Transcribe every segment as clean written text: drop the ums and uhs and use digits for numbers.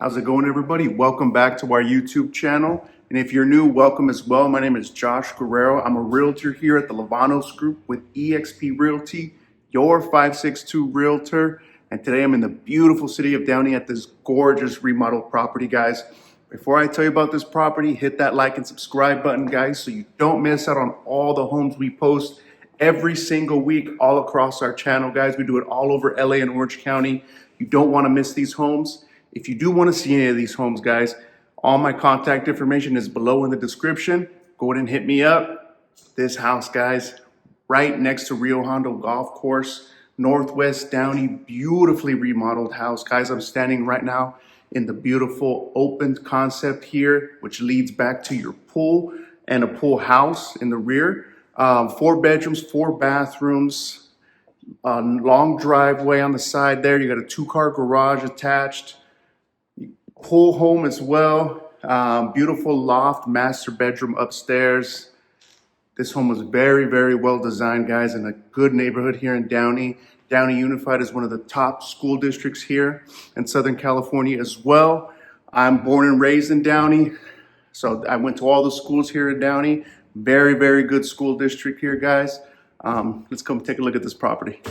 How's it going, everybody? Welcome back to our YouTube channel. And if you're new, welcome as well. My name is Josh Guerrero. I'm a realtor here at the Luevanos Group with eXp Realty, your 562 realtor. And today I'm in the beautiful city of Downey at this gorgeous remodeled property, guys. Before I tell you about this property, hit that like and subscribe button, guys, so you don't miss out on all the homes we post every single week all across our channel, guys. We do it all over LA and Orange County. You don't want to miss these homes. If you do want to see any of these homes, guys, all my contact information is below in the description. Go ahead and hit me up. This house, guys, right next to Rio Hondo Golf Course, Northwest Downey, beautifully remodeled house. Guys, I'm standing right now in the beautiful open concept here, which leads back to your pool and a pool house in the rear. 4 bedrooms, 4 bathrooms, long driveway on the side there. You got a 2-car garage attached. Pool home as well. Beautiful loft, master bedroom upstairs. This home was very, very well designed, guys, in a good neighborhood here in Downey. Downey Unified is one of the top school districts here in Southern California as well. I'm born and raised in Downey, so I went to all the schools here in Downey. Very, very good school district here, guys. Let's come take a look at this property.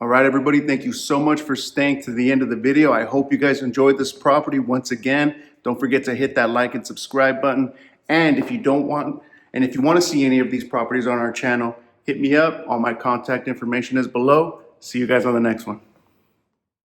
All right, everybody, thank you so much for staying to the end of the video. I hope you guys enjoyed this property. Once again, don't forget to hit that like and subscribe button. And if you want to see any of these properties on our channel, hit me up. All my contact information is below. See you guys on the next one.